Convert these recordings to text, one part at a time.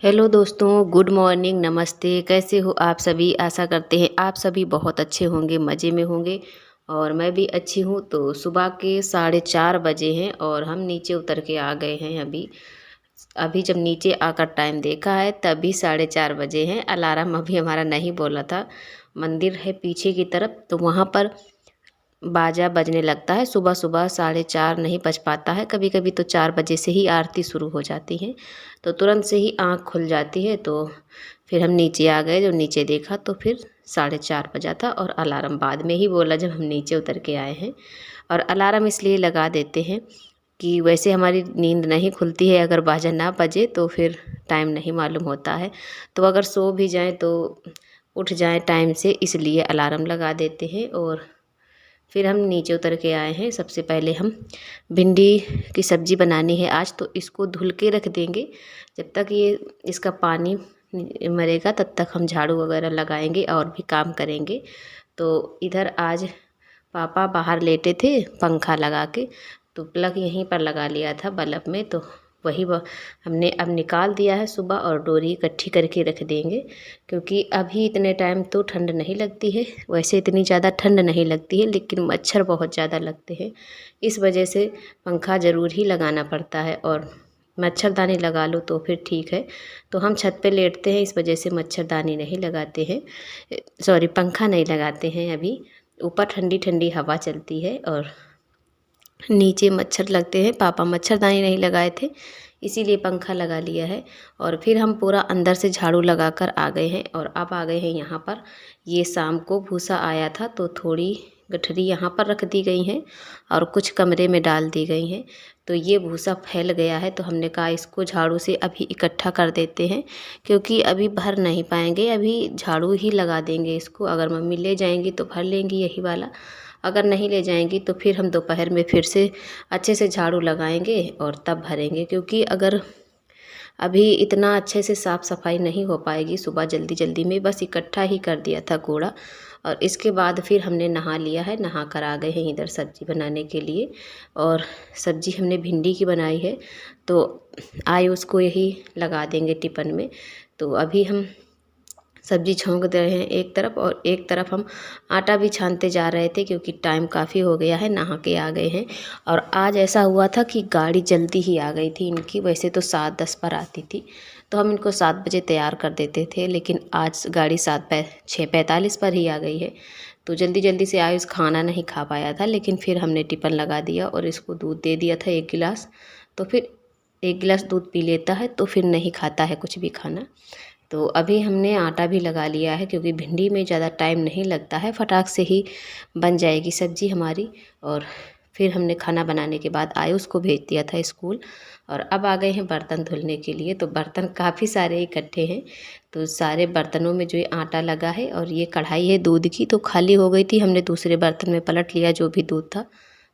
Hello दोस्तों, good morning, नमस्ते। कैसे हो आप सभी? आशा करते हैं आप सभी बहुत अच्छे होंगे, मज़े में होंगे। और मैं भी अच्छी हूँ। तो सुबह के 4:30 बजे हैं और हम नीचे उतर के आ गए हैं। अभी अभी जब नीचे आकर टाइम देखा है तभी 4:30 बजे हैं। अलार्म अभी हमारा नहीं बोला था। मंदिर है पीछे की तरफ, तो वहाँ पर बाजा बजने लगता है। सुबह सुबह 4:30 नहीं बज पाता है, कभी कभी तो 4 बजे से ही आरती शुरू हो जाती है, तो तुरंत से ही आँख खुल जाती है। तो फिर हम नीचे आ गए। जब नीचे देखा तो फिर 4:30 बजा था और अलार्म बाद में ही बोला जब हम नीचे उतर के आए हैं। और अलार्म इसलिए लगा देते हैं कि वैसे हमारी नींद नहीं खुलती है, अगर बाजा ना बजे तो फिर टाइम नहीं मालूम होता है। तो अगर सो भी जाएं तो उठ जाएं टाइम से, इसलिए अलार्म लगा देते हैं। और फिर हम नीचे उतर के आए हैं। सबसे पहले हम भिंडी की सब्ज़ी बनानी है आज, तो इसको धुल के रख देंगे। जब तक ये इसका पानी मरेगा तब तक हम झाड़ू वगैरह लगाएंगे और भी काम करेंगे। तो इधर आज पापा बाहर लेटे थे पंखा लगा के, तो प्लग यहीं पर लगा लिया था बल्ब में, तो वही हमने अब निकाल दिया है सुबह और डोरी इकट्ठी करके रख देंगे। क्योंकि अभी इतने टाइम तो ठंड नहीं लगती है, वैसे इतनी ज़्यादा ठंड नहीं लगती है, लेकिन मच्छर बहुत ज़्यादा लगते हैं। इस वजह से पंखा ज़रूर ही लगाना पड़ता है। और मच्छरदानी लगा लो तो फिर ठीक है। तो हम छत पे लेटते हैं, इस वजह से मच्छरदानी नहीं लगाते हैं, सॉरी पंखा नहीं लगाते हैं। अभी ऊपर ठंडी ठंडी हवा चलती है और नीचे मच्छर लगते हैं। पापा मच्छरदानी नहीं लगाए थे, इसीलिए पंखा लगा लिया है। और फिर हम पूरा अंदर से झाड़ू लगाकर आ गए हैं। और अब आ गए हैं यहाँ पर। ये शाम को भूसा आया था तो थोड़ी गठरी यहाँ पर रख दी गई हैं और कुछ कमरे में डाल दी गई हैं। तो ये भूसा फैल गया है, तो हमने कहा इसको झाड़ू से अभी इकट्ठा कर देते हैं, क्योंकि अभी भर नहीं पाएंगे। अभी झाड़ू ही लगा देंगे इसको। अगर मम्मी ले जाएंगी तो भर लेंगी यही वाला, अगर नहीं ले जाएंगी तो फिर हम दोपहर में फिर से अच्छे से झाड़ू लगाएंगे और तब भरेंगे। क्योंकि अगर अभी इतना अच्छे से साफ़ सफाई नहीं हो पाएगी, सुबह जल्दी जल्दी में बस इकट्ठा ही कर दिया था कूड़ा। और इसके बाद फिर हमने नहा लिया है, नहा कर आ गए हैं इधर सब्ज़ी बनाने के लिए। और सब्ज़ी हमने भिंडी की बनाई है, तो आए उसको यही लगा देंगे टिफ़िन में। तो अभी हम सब्जी छौंक दे रहे हैं एक तरफ, और एक तरफ हम आटा भी छानते जा रहे थे, क्योंकि टाइम काफ़ी हो गया है। नहा के आ गए हैं। और आज ऐसा हुआ था कि गाड़ी जल्दी ही आ गई थी इनकी, वैसे तो 7:10 पर आती थी, तो हम इनको 7 बजे तैयार कर देते थे, लेकिन आज गाड़ी 6:45 पर ही आ गई है। तो जल्दी जल्दी से आयुष खाना नहीं खा पाया था, लेकिन फिर हमने टिफ़िन लगा दिया और इसको दूध दे दिया था 1 गिलास। तो फिर 1 गिलास दूध पी लेता है तो फिर नहीं खाता है कुछ भी खाना। तो अभी हमने आटा भी लगा लिया है, क्योंकि भिंडी में ज़्यादा टाइम नहीं लगता है, फटाक से ही बन जाएगी सब्ज़ी हमारी। और फिर हमने खाना बनाने के बाद आयुष को भेज दिया था स्कूल। और अब आ गए हैं बर्तन धुलने के लिए। तो बर्तन काफ़ी सारे इकट्ठे हैं, तो सारे बर्तनों में जो ये आटा लगा है, और ये कढ़ाई है दूध की, तो खाली हो गई थी, हमने दूसरे बर्तन में पलट लिया जो भी दूध था।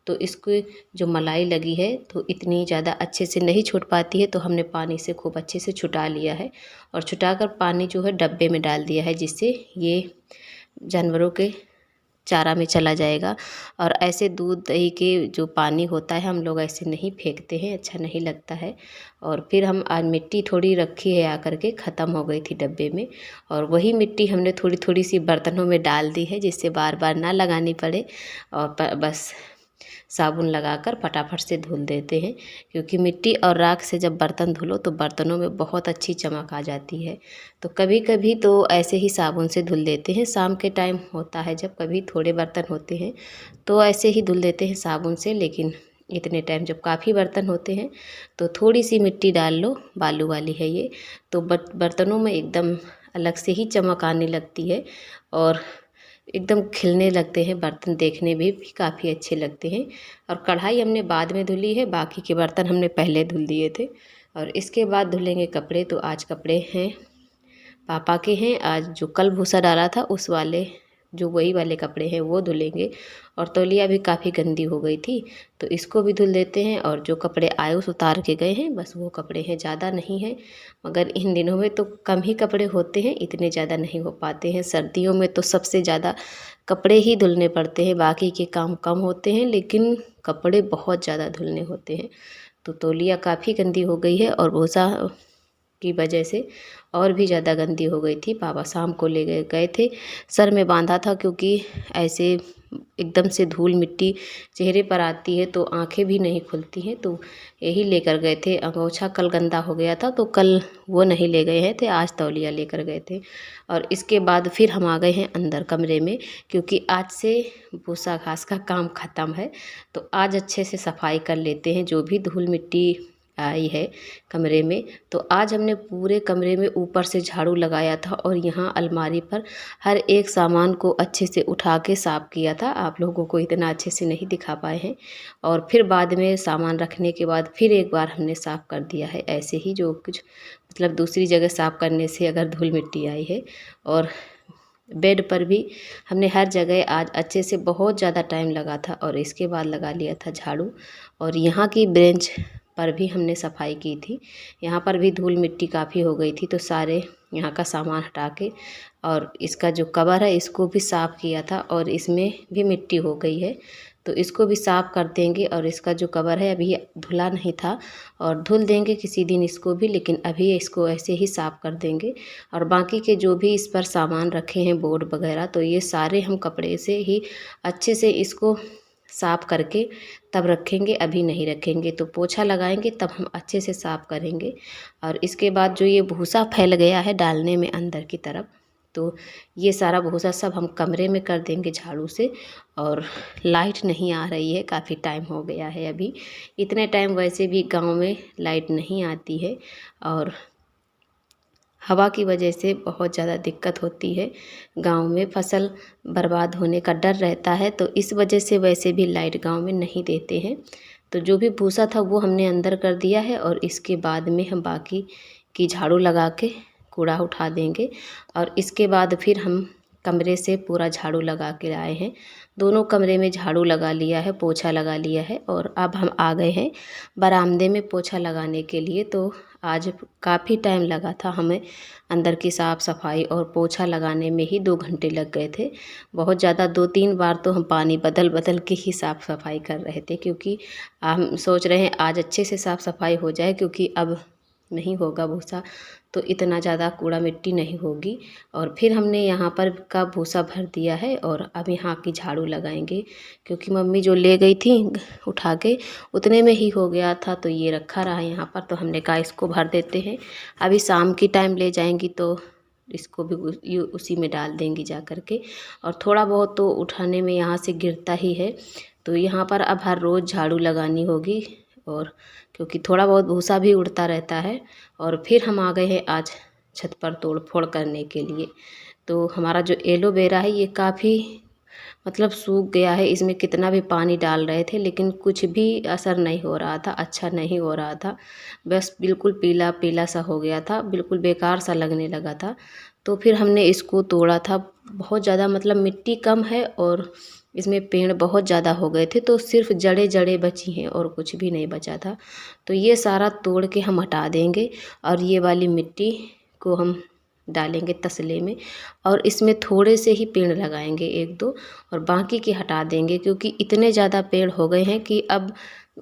तो इसको जो मलाई लगी है तो इतनी ज़्यादा अच्छे से नहीं छूट पाती है, तो हमने पानी से खूब अच्छे से छुटा लिया है। और छुटाकर पानी जो है डब्बे में डाल दिया है, जिससे ये जानवरों के चारा में चला जाएगा। और ऐसे दूध दही के जो पानी होता है हम लोग ऐसे नहीं फेंकते हैं, अच्छा नहीं लगता है। और फिर हम आज मिट्टी थोड़ी रखी है आकर के, ख़त्म हो गई थी डब्बे में, और वही मिट्टी हमने थोड़ी थोड़ी सी बर्तनों में डाल दी है, जिससे बार बार ना लगानी पड़े। और बस साबुन लगाकर फटाफट से धुल देते हैं, क्योंकि मिट्टी और राख से जब बर्तन धुलो तो बर्तनों में बहुत अच्छी चमक आ जाती है। तो कभी कभी तो ऐसे ही साबुन से धुल देते हैं, शाम के टाइम होता है जब कभी थोड़े बर्तन होते हैं तो ऐसे ही धुल देते हैं साबुन से। लेकिन इतने टाइम जब काफ़ी बर्तन होते हैं तो थोड़ी सी मिट्टी डाल लो, बालू वाली है ये, तो बर्तनों में एकदम अलग से ही चमक आने लगती है और एकदम खिलने लगते हैं बर्तन, देखने में भी काफ़ी अच्छे लगते हैं। और कढ़ाई हमने बाद में धुली है, बाकी के बर्तन हमने पहले धुल दिए थे। और इसके बाद धुलेंगे कपड़े। तो आज कपड़े हैं पापा के हैं, आज जो कल भूसा डाला था उस वाले, जो वही वाले कपड़े हैं वो धुलेंगे। और तौलिया भी काफ़ी गंदी हो गई थी, तो इसको भी धुल देते हैं। और जो कपड़े आयुष उतार के गए हैं बस वो कपड़े हैं, ज़्यादा नहीं हैं। मगर इन दिनों में तो कम ही कपड़े होते हैं, इतने ज़्यादा नहीं हो पाते हैं। सर्दियों में तो सबसे ज़्यादा कपड़े ही धुलने पड़ते हैं, बाकी के काम कम होते हैं, लेकिन कपड़े बहुत ज़्यादा धुलने होते हैं। तो तौलिया काफ़ी गंदी हो गई है और भूसा की वजह से और भी ज़्यादा गंदी हो गई थी। पापा शाम को ले गए थे, सर में बांधा था क्योंकि ऐसे एकदम से धूल मिट्टी चेहरे पर आती है तो आंखें भी नहीं खुलती हैं, तो यही लेकर गए थे। अंगोछा कल गंदा हो गया था तो कल वो नहीं ले गए हैं थे, आज तौलिया लेकर गए थे। और इसके बाद फिर हम आ गए हैं अंदर कमरे में, क्योंकि आज से भूसा घास का काम ख़त्म है। तो आज अच्छे से सफाई कर लेते हैं जो भी धूल मिट्टी आई है कमरे में। तो आज हमने पूरे कमरे में ऊपर से झाड़ू लगाया था और यहाँ अलमारी पर हर एक सामान को अच्छे से उठा के साफ़ किया था। आप लोगों को इतना अच्छे से नहीं दिखा पाए हैं। और फिर बाद में सामान रखने के बाद फिर एक बार हमने साफ़ कर दिया है, ऐसे ही जो कुछ मतलब दूसरी जगह साफ़ करने से अगर धूल मिट्टी आई है। और बेड पर भी हमने हर जगह आज अच्छे से, बहुत ज़्यादा टाइम लगा था और इसके बाद लगा लिया था झाड़ू। और यहाँ की बेंच पर भी हमने सफाई की थी, यहाँ पर भी धूल मिट्टी काफ़ी हो गई थी, तो सारे यहाँ का सामान हटा के और इसका जो कवर है इसको भी साफ़ किया था और इसमें भी मिट्टी हो गई है, तो इसको भी साफ़ कर देंगे। और इसका जो कवर है अभी धुला नहीं था और धुल देंगे किसी दिन इसको भी, लेकिन अभी इसको ऐसे ही साफ़ कर देंगे। और बाकी के जो भी इस पर सामान रखे हैं बोर्ड वगैरह, तो ये सारे हम कपड़े से ही अच्छे से इसको साफ़ करके तब रखेंगे, अभी नहीं रखेंगे। तो पोछा लगाएंगे तब हम अच्छे से साफ़ करेंगे। और इसके बाद जो ये भूसा फैल गया है डालने में अंदर की तरफ, तो ये सारा भूसा सब हम कमरे में कर देंगे झाड़ू से। और लाइट नहीं आ रही है, काफ़ी टाइम हो गया है, अभी इतने टाइम वैसे भी गांव में लाइट नहीं आती है और हवा की वजह से बहुत ज़्यादा दिक्कत होती है। गांव में फसल बर्बाद होने का डर रहता है, तो इस वजह से वैसे भी लाइट गांव में नहीं देते हैं। तो जो भी भूसा था वो हमने अंदर कर दिया है और इसके बाद में हम बाकी की झाड़ू लगा के कूड़ा उठा देंगे। और इसके बाद फिर हम कमरे से पूरा झाड़ू लगा के आए हैं, दोनों कमरे में झाड़ू लगा लिया है, पोछा लगा लिया है। और अब हम आ गए हैं बरामदे में पोछा लगाने के लिए। तो आज काफ़ी टाइम लगा था हमें, अंदर की साफ़ सफाई और पोछा लगाने में ही 2 घंटे लग गए थे। बहुत ज़्यादा 2-3 बार तो हम पानी बदल बदल के ही साफ़ सफाई कर रहे थे, क्योंकि हम सोच रहे हैं आज अच्छे से साफ़ सफाई हो जाए, क्योंकि अब नहीं होगा भूसा तो इतना ज़्यादा कूड़ा मिट्टी नहीं होगी। और फिर हमने यहाँ पर का भूसा भर दिया है और अब यहाँ की झाड़ू लगाएंगे, क्योंकि मम्मी जो ले गई थी उठा के उतने में ही हो गया था, तो ये रखा रहा यहाँ पर, तो हमने कहा इसको भर देते हैं। अभी शाम की टाइम ले जाएंगी तो इसको भी उसी में डाल देंगी जा कर के। और थोड़ा बहुत तो उठाने में यहाँ से गिरता ही है, तो यहाँ पर अब हर रोज़ झाड़ू लगानी होगी। और क्योंकि थोड़ा बहुत भूसा भी उड़ता रहता है। और फिर हम आ गए हैं आज छत पर तोड़ फोड़ करने के लिए। तो हमारा जो एलोवेरा है ये काफ़ी मतलब सूख गया है, इसमें कितना भी पानी डाल रहे थे लेकिन कुछ भी असर नहीं हो रहा था, अच्छा नहीं हो रहा था, बस बिल्कुल पीला पीला सा हो गया था, बिल्कुल बेकार सा लगने लगा था। तो फिर हमने इसको तोड़ा था, बहुत ज़्यादा मतलब मिट्टी कम है और इसमें पेड़ बहुत ज़्यादा हो गए थे, तो सिर्फ जड़े जड़े बची हैं और कुछ भी नहीं बचा था। तो ये सारा तोड़ के हम हटा देंगे और ये वाली मिट्टी को हम डालेंगे तसले में और इसमें थोड़े से ही पेड़ लगाएंगे 1-2 और बाकी के हटा देंगे, क्योंकि इतने ज़्यादा पेड़ हो गए हैं कि अब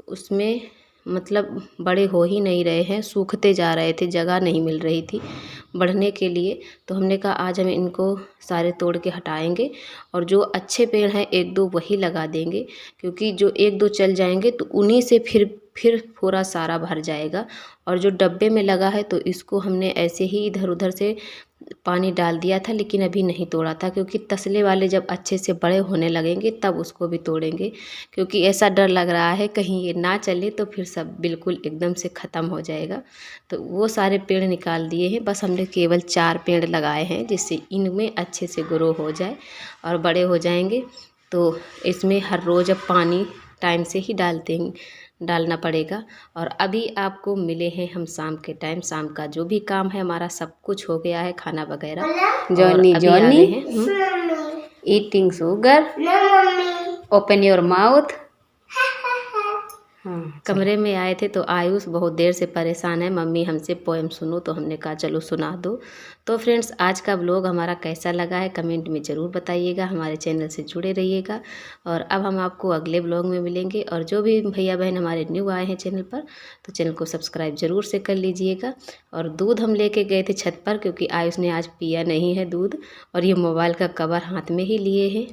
उसमें मतलब बड़े हो ही नहीं रहे हैं, सूखते जा रहे थे, जगह नहीं मिल रही थी बढ़ने के लिए। तो हमने कहा आज हम इनको सारे तोड़ के हटाएंगे और जो अच्छे पेड़ हैं 1-2 वही लगा देंगे, क्योंकि जो 1-2 चल जाएंगे तो उन्हीं से फिर पूरा सारा भर जाएगा। और जो डब्बे में लगा है तो इसको हमने ऐसे ही इधर उधर से पानी डाल दिया था, लेकिन अभी नहीं तोड़ा था, क्योंकि तसले वाले जब अच्छे से बड़े होने लगेंगे तब उसको भी तोड़ेंगे, क्योंकि ऐसा डर लग रहा है कहीं ये ना चले तो फिर सब बिल्कुल एकदम से ख़त्म हो जाएगा। तो वो सारे पेड़ निकाल दिए हैं, बस हमने केवल 4 पेड़ लगाए हैं जिससे इनमें अच्छे से ग्रो हो जाए और बड़े हो जाएंगे। तो इसमें हर रोज़ अब पानी टाइम से ही डालना पड़ेगा। और अभी आपको मिले हैं हम शाम के टाइम, शाम का जो भी काम है हमारा सब कुछ हो गया है, खाना वगैरह। Johnny Johnny eating sugar, open your mouth, हाँ कमरे में आए थे तो आयुष बहुत देर से परेशान है, मम्मी हमसे पोएम सुनो, तो हमने कहा चलो सुना दो। तो फ्रेंड्स, आज का व्लॉग हमारा कैसा लगा है कमेंट में ज़रूर बताइएगा, हमारे चैनल से जुड़े रहिएगा। और अब हम आपको अगले व्लॉग में मिलेंगे। और जो भी भैया बहन हमारे न्यू आए हैं चैनल पर, तो चैनल को सब्सक्राइब ज़रूर से कर लीजिएगा। और दूध हम लेके गए थे छत पर, क्योंकि आयुष ने आज पिया नहीं है दूध, और ये मोबाइल का कवर हाथ में ही लिए हैं।